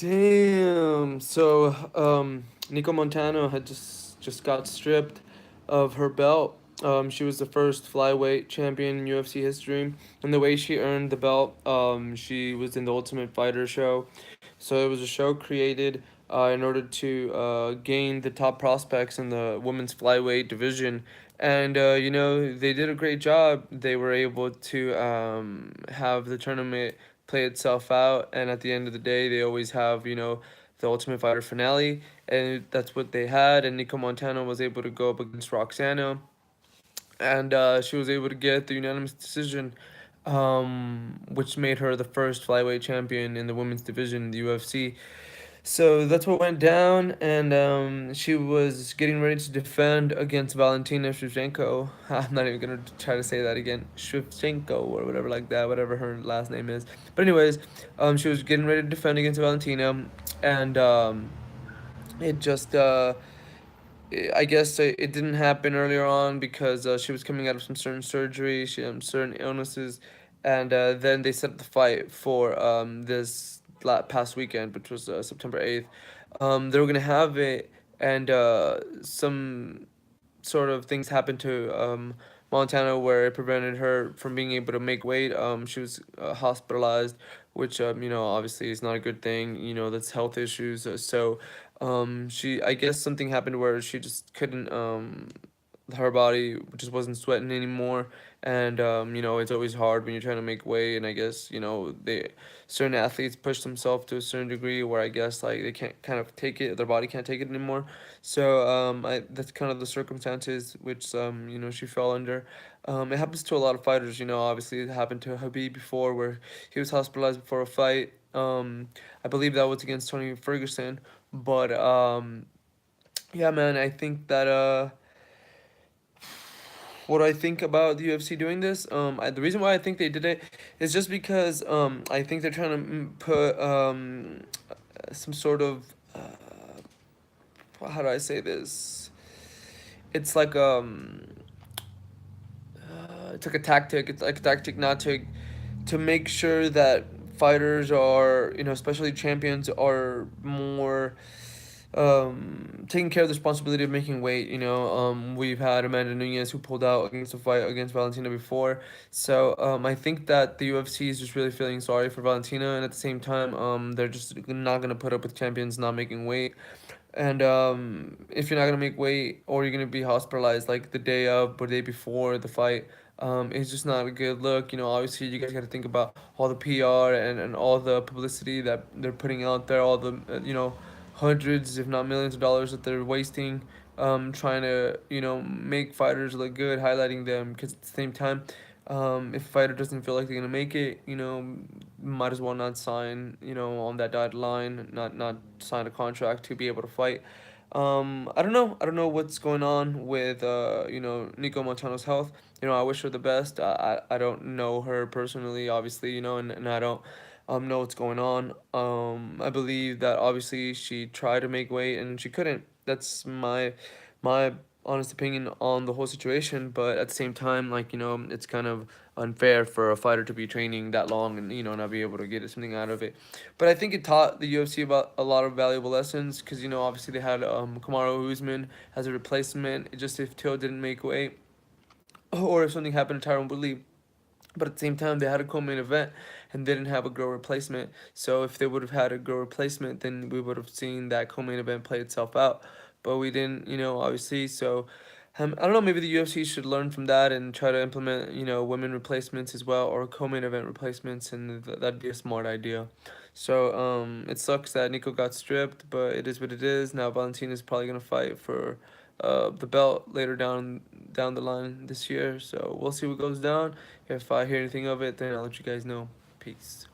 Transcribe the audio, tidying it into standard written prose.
Damn. So, Nicco Montano had just got stripped of her belt. She was the first flyweight champion in UFC history, and the way she earned the belt, she was in the Ultimate Fighter show. So it was a show created in order to gain the top prospects in the women's flyweight division, and they did a great job. They were able to have the tournament play itself out, and at the end of the day they always have the Ultimate Fighter finale, and that's what they had. And Nico Montano was able to go up against Roxana, and she was able to get the unanimous decision, which made her the first flyweight champion in the women's division in the UFC. So that's what went down, and she was getting ready to defend against Valentina Shevchenko. I'm not even gonna try to say that again, Shevchenko or whatever like that, whatever her last name is. But anyways, she was getting ready to defend against Valentina, and it just I guess it didn't happen earlier on because she was coming out of some certain surgery, she had certain illnesses, and then they set up the fight for this past weekend, which was September 8th. They were gonna have it, and some sort of things happened to Montana where it prevented her from being able to make weight. She was hospitalized, which obviously is not a good thing. That's health issues. I guess something happened where she just couldn't. Her body just wasn't sweating anymore, and it's always hard when you're trying to make weight. And I guess they certain athletes push themselves to a certain degree where I guess like they can't kind of take it, their body can't take it anymore. So that's kind of the circumstances which she fell under. It happens to a lot of fighters. Obviously it happened to Habib before, where he was hospitalized before a fight. I believe that was against Tony Ferguson. But yeah, man, I think that what do I think about the UFC doing this? The reason why I think they did it is just because I think they're trying to put some sort of how do I say this? It's like it's like a tactic. It's like a tactic not to make sure that fighters are, especially champions, are more taking care of the responsibility of making weight. We've had Amanda Nunez who pulled out against a fight against Valentina before. So I think that the UFC is just really feeling sorry for Valentina, and at the same time, they're just not gonna put up with champions not making weight. And if you're not gonna make weight, or you're gonna be hospitalized like the day of or the day before the fight, it's just not a good look. Obviously you guys got to think about all the PR and all the publicity that they're putting out there, all the hundreds, if not millions of dollars that they're wasting, trying to make fighters look good, highlighting them. Because at the same time, if a fighter doesn't feel like they're gonna make it, might as well not sign, on that dotted line, not sign a contract to be able to fight. I don't know. I don't know what's going on with Nico Montano's health. I wish her the best. I don't know her personally, obviously, and I don't know what's going on. I believe that obviously she tried to make weight and she couldn't. That's my honest opinion on the whole situation. But at the same time, like it's kind of unfair for a fighter to be training that long and not be able to get something out of it. But I think it taught the UFC about a lot of valuable lessons because obviously they had Kamaru Usman as a replacement just if Till didn't make weight, or if something happened to Tyron Woodley. But at the same time, they had a co-main event and they didn't have a girl replacement. So if they would have had a girl replacement, then we would have seen that co-main event play itself out. But we didn't, obviously. So I don't know. Maybe the UFC should learn from that and try to implement, women replacements as well, or co-main event replacements, and that'd be a smart idea. So it sucks that Nico got stripped, but it is what it is. Now Valentina's probably gonna fight for the belt later down the line this year. So we'll see what goes down. If I hear anything of it, then I'll let you guys know. Peace.